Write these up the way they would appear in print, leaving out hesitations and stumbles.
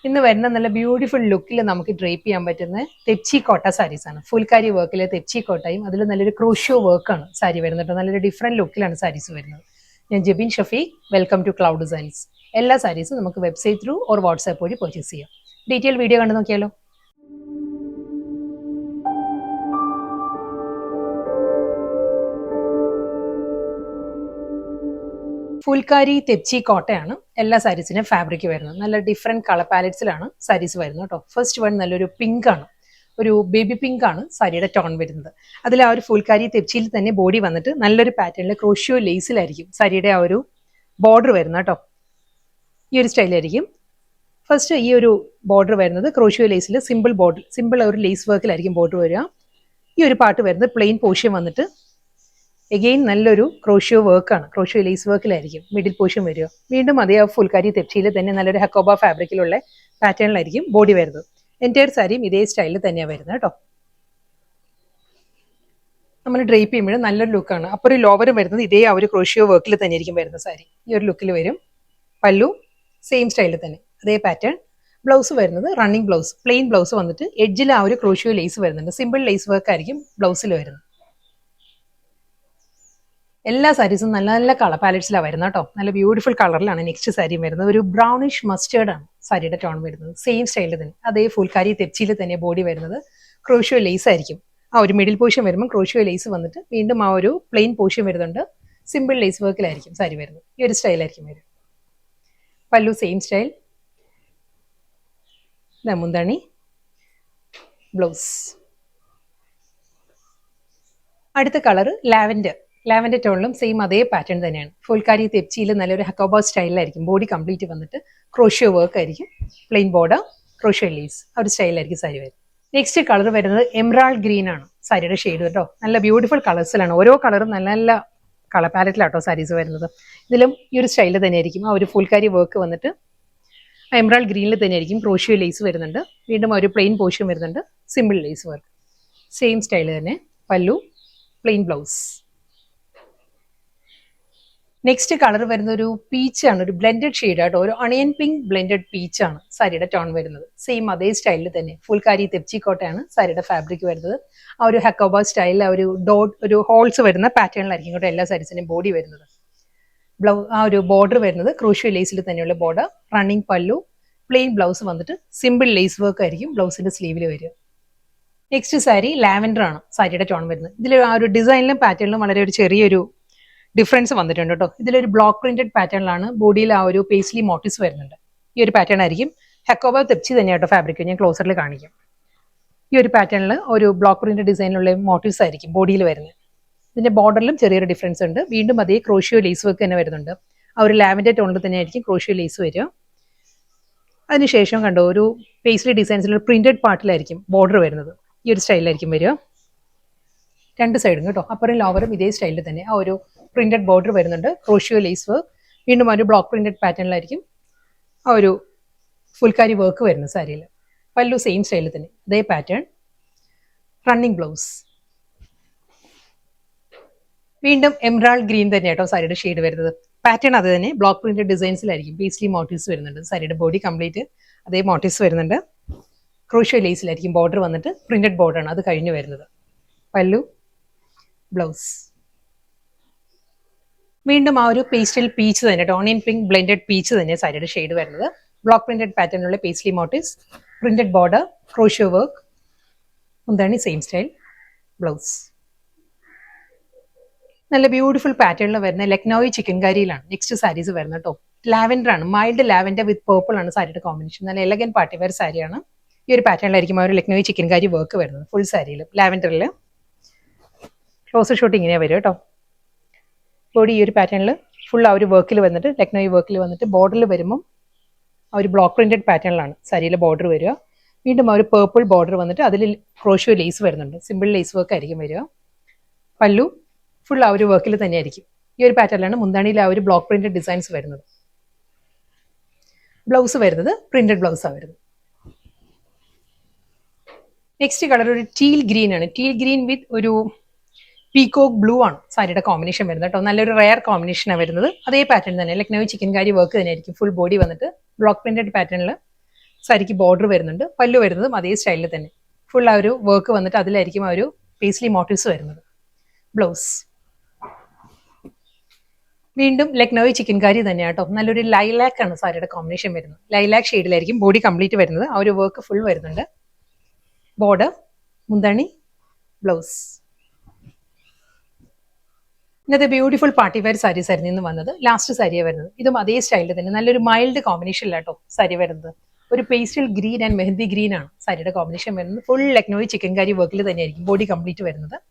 ഇന്ന് വരുന്ന നല്ല ബ്യൂട്ടിഫുൾ ലുക്കിൽ നമുക്ക് ഡ്രേപ്പ് ചെയ്യാൻ പറ്റുന്ന തെച്ചി കോട്ട സാരീസ് ആണ്. ഫുൾക്കാരി വർക്കിലെ തെച്ചി കോട്ടയും അതിൽ നല്ലൊരു ക്രൂഷ്യോ വർക്കാണ് സാരി വരുന്നത്. നല്ലൊരു ഡിഫറെന്റ് ലുക്കിലാണ് സാരീസ് വരുന്നത്. ഞാൻ Jebin Shafeeq, welcome to cloud designs. എല്ലാ സാരീസും നമുക്ക് വെബ്സൈറ്റ് ത്രൂ ഓർ വാട്സ്ആപ്പ് വഴി പർച്ചേസ് ചെയ്യാം. ഡീറ്റെയിൽ വീഡിയോ കണ്ടു നോക്കിയാലോ. ഫുൾക്കാരി തെച്ചി കോട്ടയാണ് എല്ലാ സാരീസിനും ഫാബ്രിക് വരുന്നത്. നല്ല ഡിഫറെന്റ് കളർ പാലറ്റ്സിലാണ് സാരീസ് വരുന്നത് കേട്ടോ. ഫസ്റ്റ് വൺ നല്ലൊരു പിങ്ക് ആണ്, ഒരു ബേബി പിങ്ക് ആണ് സാരിയുടെ ടോൺ വരുന്നത്. അതിൽ ആ ഒരു ഫുൾക്കാരി തെച്ചിയിൽ തന്നെ ബോഡി വന്നിട്ട് നല്ലൊരു പാറ്റേണിൽ ക്രോഷ്യോ ലേസിലായിരിക്കും സാരിയുടെ ആ ഒരു ബോർഡർ വരുന്നത് കേട്ടോ. ഈ ഒരു സ്റ്റൈലായിരിക്കും ഫസ്റ്റ് ഈ ഒരു ബോർഡർ വരുന്നത്. ക്രോഷ്യോ ലേസിൽ സിമ്പിൾ ബോർഡർ, സിമ്പിൾ ഒരു ലേസ് വർക്കിലായിരിക്കും ബോർഡർ വരിക. ഈ ഒരു പാർട്ട് വരുന്നത് പ്ലെയിൻ പോർഷൻ വന്നിട്ട് എഗെയിൻ നല്ലൊരു ക്രോഷ്യോ വർക്കാണ്, ക്രോഷ്യോ ലേസ് വർക്കിലായിരിക്കും മിഡിൽ പോർഷൻ വരിക. വീണ്ടും അതേ ഫുൾക്കാരി തെച്ചിയിൽ തന്നെ നല്ലൊരു ഹക്കോബ ഫാബ്രിക്കിലുള്ള പാറ്റേണിലായിരിക്കും ബോഡി വരുന്നത്. എൻറ്റയർ സാരിയും ഇതേ സ്റ്റൈലിൽ തന്നെയാണ് വരുന്നത് കേട്ടോ. നമ്മൾ ഡ്രേപ്പ് ചെയ്യുമ്പോഴും നല്ലൊരു ലുക്കാണ്. അപ്പോൾ ഒരു ലോവറും വരുന്നത് ഇതേ ആ ഒരു ക്രോഷ്യോ വർക്കിൽ തന്നെ ആയിരിക്കും വരുന്ന സാരി. ഈ ഒരു ലുക്കിൽ വരും. പല്ലു സെയിം സ്റ്റൈലിൽ തന്നെ അതേ പാറ്റേൺ. ബ്ലൗസ് വരുന്നത് റണ്ണിങ് ബ്ലൗസ്, പ്ലെയിൻ ബ്ലൗസ് വന്നിട്ട് എഡ്ജിൽ ആ ഒരു ക്രോഷ്യോ ലേസ് വരുന്നുണ്ട്. സിമ്പിൾ ലേസ് വർക്ക് ആയിരിക്കും ബ്ലൗസിൽ വരുന്നത്. എല്ലാ സാരീസും നല്ല നല്ല കളർ പാലറ്റ്സിലാണ് വരുന്നത് കേട്ടോ. നല്ല ബ്യൂട്ടിഫുൾ കളറിലാണ് നെക്സ്റ്റ് സാരിയും വരുന്നത്. ഒരു ബ്രൗണിഷ് മസ്റ്റേർഡ് ആണ് സാരിയുടെ ടോൺ വരുന്നത്. സെയിം സ്റ്റൈലിൽ തന്നെ അതേ ഫുൾക്കാരി തെച്ചിയിൽ തന്നെ ബോഡി വരുന്നത്. ക്രോഷ്യോ ലേസ് ആയിരിക്കും. ആ ഒരു മിഡിൽ പോർഷൻ വരുമ്പോൾ ക്രോഷ്യോ ലേസ് വന്നിട്ട് വീണ്ടും ആ ഒരു പ്ലെയിൻ പോർഷൻ വരുന്നുണ്ട്. സിമ്പിൾ ലേസ് വർക്കിലായിരിക്കും സാരി വരുന്നത്. ഈ ഒരു സ്റ്റൈലായിരിക്കും വരും. പല്ലു സെയിം സ്റ്റൈൽ, മുന്താണി, ബ്ലൗസ്. അടുത്ത കളർ ലാവൻഡർ. ലാവൻഡർ ടോണിലും സെയിം അതേ പാറ്റേൺ തന്നെയാണ്. ഫുൾക്കാരി തെച്ചിയിൽ നല്ലൊരു ഹക്കോബ സ്റ്റൈലിലായിരിക്കും ബോഡി കംപ്ലീറ്റ് വന്നിട്ട് ക്രോഷ്യോ വർക്ക് ആയിരിക്കും. പ്ലെയിൻ ബോർഡർ, ക്രോഷ്യോ ലേസ്, ആ ഒരു സ്റ്റൈലായിരിക്കും സാരി വരും. നെക്സ്റ്റ് കളർ വരുന്നത് എമറാൾഡ് ഗ്രീൻ ആണ് സാരിയുടെ ഷെയ്ഡ് കേട്ടോ. നല്ല ബ്യൂട്ടിഫുൾ കളേഴ്സിലാണ്. ഓരോ കളറും നല്ല നല്ല കളർ പാലറ്റിലാട്ടോ സാരീസ് വരുന്നത്. ഇതിലും ഈ ഒരു സ്റ്റൈലിൽ തന്നെയായിരിക്കും ആ ഒരു ഫുൾക്കാരി വർക്ക് വന്നിട്ട് എമറാൾഡ് ഗ്രീനിൽ തന്നെയായിരിക്കും. ക്രോഷ്യോ ലേസ് വരുന്നുണ്ട്. വീണ്ടും ഒരു പ്ലെയിൻ പോർഷൻ വരുന്നുണ്ട്. Simple lace work, same style തന്നെ. Pallu, plain blouse. Next colour വരുന്ന ഒരു പീച്ചാണ്, ഒരു ബ്ലെൻഡഡ് ഷെയ്ഡ് ആട്ടോ. ഒരു അണിയൻ പിങ്ക് ബ്ലെൻഡഡ് പീച്ചാണ് സാരിയുടെ ടോൺ വരുന്നത്. സെയിം അതേ സ്റ്റൈലിൽ തന്നെ ഫുൾക്കാരി തെച്ചിക്കോട്ടയാണ് സാരിയുടെ ഫാബ്രിക് വരുന്നത്. ആ ഒരു ഹക്കോബ സ്റ്റൈലിൽ ആ ഒരു ഡോട്ട്, ഒരു ഹോൾസ് വരുന്ന പാറ്റേണിലായിരിക്കും കേട്ടോ എല്ലാ സാരീസിന്റെയും ബോഡി വരുന്നത്. ആ ഒരു ബോർഡർ വരുന്നത് ക്രോഷ്യോ ലേസിൽ തന്നെയുള്ള ബോർഡർ. റണ്ണിങ് പല്ലു, പ്ലെയിൻ ബ്ലൗസ് വന്നിട്ട് സിമ്പിൾ ലേസ് വർക്ക് ആയിരിക്കും ബ്ലൗസിന്റെ സ്ലീവിൽ വരിക. നെക്സ്റ്റ് സാരി ലാവൻഡർ ആണ് സാരിയുടെ ടോൺ വരുന്നത്. ഇതിൽ ആ ഒരു ഡിസൈനിലും പാറ്റേണിലും വളരെ ഒരു ചെറിയൊരു ഡിഫറൻസ് വന്നിട്ടുണ്ട് കേട്ടോ. ഇതിലൊരു ബ്ലോക്ക് പ്രിന്റഡ് പാറ്റേണിലാണ് ബോഡിയിൽ ആ ഒരു പേസ്ലി മോട്ടീവ്സ് വരുന്നുണ്ട്. ഈ ഒരു പാറ്റേൺ ആയിരിക്കും. ഹക്കോബ തെച്ചി തന്നെയാട്ടോ ഫാബ്രിക്. ഞാൻ ക്ലോസറിൽ കാണിക്കാം. ഈ ഒരു പാറ്റേണിൽ ഒരു ബ്ലോക്ക് പ്രിന്റഡ് ഡിസൈനിലുള്ള മോട്ടീവ്സ് ആയിരിക്കും ബോഡിയിൽ വരുന്നത്. ഇതിന്റെ ബോർഡറിലും ചെറിയൊരു ഡിഫറൻസ് ഉണ്ട്. വീണ്ടും അതേ ക്രോഷ്യോ ലേസ് വർക്ക് തന്നെ വരുന്നുണ്ട്. ആ ഒരു ലാവൻഡർ ടോണിൽ തന്നെ ആയിരിക്കും ക്രോഷ്യോ ലേസ് വരിക. അതിനുശേഷം കണ്ടോ ഒരു പേസ്ലി ഡിസൈൻസിലുള്ള പ്രിന്റഡ് പാർട്ടിലായിരിക്കും ബോർഡർ വരുന്നത്. ഈ ഒരു സ്റ്റൈലിലായിരിക്കും വരിക. രണ്ട് സൈഡും കേട്ടോ, അപ്പറും ലോവറും ഇതേ സ്റ്റൈലിൽ തന്നെ ആ ഒരു പ്രിന്റഡ് ബോർഡർ വരുന്നുണ്ട്. ക്രോഷ്യോ ലേസ് വർക്ക്, വീണ്ടും ഒരു ബ്ലോക്ക് പ്രിന്റഡ് പാറ്റേണിലായിരിക്കും ആ ഒരു ഫുൾക്കാരി വർക്ക് വരുന്നത് സാരിയിൽ. പല്ലു സെയിം സ്റ്റൈലിൽ തന്നെ അതേ പാറ്റേൺ. Running blouse. വീണ്ടും എമറാൾഡ് ഗ്രീൻ തന്നെ കേട്ടോ സാരിയുടെ ഷെയ്ഡ് വരുന്നത്. പാറ്റേൺ അത് തന്നെ ബ്ലോക്ക് പ്രിന്റഡ് ഡിസൈൻസിലായിരിക്കും. പേസ്ലി മോട്ടീവ്സ് വരുന്നുണ്ട്. സാരിയുടെ ബോഡി കംപ്ലീറ്റ് അതേ മോട്ടീവ്സ് വരുന്നുണ്ട്. ക്രോഷ്യോ ലേസിലായിരിക്കും ബോർഡർ വന്നിട്ട് പ്രിന്റഡ് ബോർഡറാണ് അത് കഴിഞ്ഞ് വരുന്നത്. പല്ലു, ബ്ലൗസ്. വീണ്ടും ആ ഒരു പേസ്റ്റൽ പീച്ച് തന്നെ, ഓണിയൻ പിങ്ക് ബ്ലെൻഡഡ് പീച്ച് തന്നെ സാരിയുടെ ഷെയ്ഡ് വരുന്നത്. ബ്ലോക്ക് പ്രിന്റഡ് പാറ്റേണിലുള്ള paisley motifs, printed border, crochet work, മുന്താണി സെയിം സ്റ്റൈൽ, ബ്ലൗസ്. നല്ല ബ്യൂട്ടിഫുൾ പാറ്റേണിൽ വരുന്ന ലക്നൌയി ചിക്കൻകാരിയിലാണ് നെക്സ്റ്റ് സാരീസ് വരുന്നത് കേട്ടോ. ലാവൻഡർ ആണ്, മൈൽഡ് ലാവൻഡർ വിത്ത് പേർപ്പിൾ ആണ് സാരിയുടെ കോമ്പിനേഷൻ. നല്ല എലഗൻ പാർട്ടി വെയർ സാരിയാണ്. ഈ ഒരു പാറ്റേണിലായിരിക്കും ആ ഒരു ലക്നൌയി ചിക്കൻകാരി വർക്ക് വരുന്നത് ഫുൾ സാരിയിൽ. ലാവൻഡറിൽ ക്ലോസർ ഷോട്ട് ഇങ്ങനെയാണ് വരും കേട്ടോ. ബോഡി ഈ ഒരു പാറ്റേണിൽ ഫുൾ ആ ഒരു വർക്കിൽ വന്നിട്ട് ലക്നൌയി വർക്കിൽ വന്നിട്ട് ബോർഡറിൽ വരുമ്പം ആ ഒരു ബ്ലോക്ക് പ്രിന്റഡ് പാറ്റേണിലാണ് സാരിയിലെ ബോർഡർ വരിക. വീണ്ടും ആ ഒരു പേർപ്പിൾ ബോർഡർ വന്നിട്ട് അതിൽ ക്രോഷ്യോ ലേസ് വരുന്നുണ്ട്. സിമ്പിൾ ലേസ് വർക്ക് ആയിരിക്കും വരിക. പല്ലു ഫുൾ ആ ഒരു വർക്കിൽ തന്നെയായിരിക്കും. ഈ ഒരു പാറ്റേണിലാണ് മുന്താണിയിൽ ആ ഒരു ബ്ലോക്ക് പ്രിന്റഡ് ഡിസൈൻസ് വരുന്നത്. ബ്ലൗസ് വരുന്നത് പ്രിന്റഡ് ബ്ലൗസാണ് വരുന്നത്. നെക്സ്റ്റ് കളർ ഒരു ടീൽ ഗ്രീൻ ആണ്. ടീൽ ഗ്രീൻ വിത്ത് ഒരു പീകോക്ക് ബ്ലൂ ആണ് സാരിയുടെ കോമ്പിനേഷൻ വരുന്നത് കേട്ടോ. നല്ലൊരു റയർ കോമ്പിനേഷനാണ് വരുന്നത്. അതേ പാറ്റേൺ തന്നെ ലക്നൌ ചിക്കൻകാരി വർക്ക് തന്നെയായിരിക്കും. ഫുൾ ബോഡി വന്നിട്ട് ബ്ലോക്ക് പ്രിന്റഡ് പാറ്റേണിൽ സാരിക്ക് ബോർഡർ വരുന്നുണ്ട്. പല്ലു വരുന്നതും അതേ സ്റ്റൈലിൽ തന്നെ. ഫുൾ ആ ഒരു വർക്ക് വന്നിട്ട് അതിലായിരിക്കും ആ ഒരു പേസ്ലി മോട്ടീവ്സ് വരുന്നത്. ബ്ലൗസ് വീണ്ടും ലക്നൌവി ചിക്കൻകാരി തന്നെയാണ് കേട്ടോ. നല്ലൊരു ലൈലാക്ക് ആണ് സാരിയുടെ കോമ്പിനേഷൻ വരുന്നത്. ലൈലാക്ക് ഷെയ്ഡിലായിരിക്കും ബോഡി കംപ്ലീറ്റ് വരുന്നത്. ആ ഒരു വർക്ക് ഫുൾ വരുന്നുണ്ട്. ബോർഡർ, മുന്താണി, ബ്ലൗസ്. ഇന്നത്തെ ബ്യൂട്ടിഫുൾ പാർട്ടി വെയർ സാരീസ് ആയിരുന്നു ഇന്ന് വന്നത്. ലാസ്റ്റ് സാരിയാണ് വരുന്നത്. ഇതും അതേ സ്റ്റൈലിൽ തന്നെ നല്ലൊരു മൈൽഡ് കോമ്പിനേഷനിലാട്ടോ സാരി വരുന്നത്. ഒരു pastel green and mehndi green ആണ് സാരിയുടെ കോമ്പിനേഷൻ വരുന്നത്. ഫുൾ ലക്നൌവി ചിക്കൻകാരി വർക്കിൽ തന്നെയായിരിക്കും ബോഡി കംപ്ലീറ്റ് വരുന്നത്.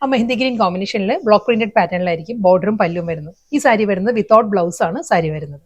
ആ മെഹന്തി ഗ്രീൻ കോമ്പിനേഷനിൽ ബ്ലോക്ക് പ്രിന്റഡ് പാറ്റേണിലായിരിക്കും ബോർഡറും പല്ലും വരുന്നത്. ഈ സാരി വരുന്നത് വിത്തൗട്ട് ബ്ലൗസ് ആണ് സാരി വരുന്നത്.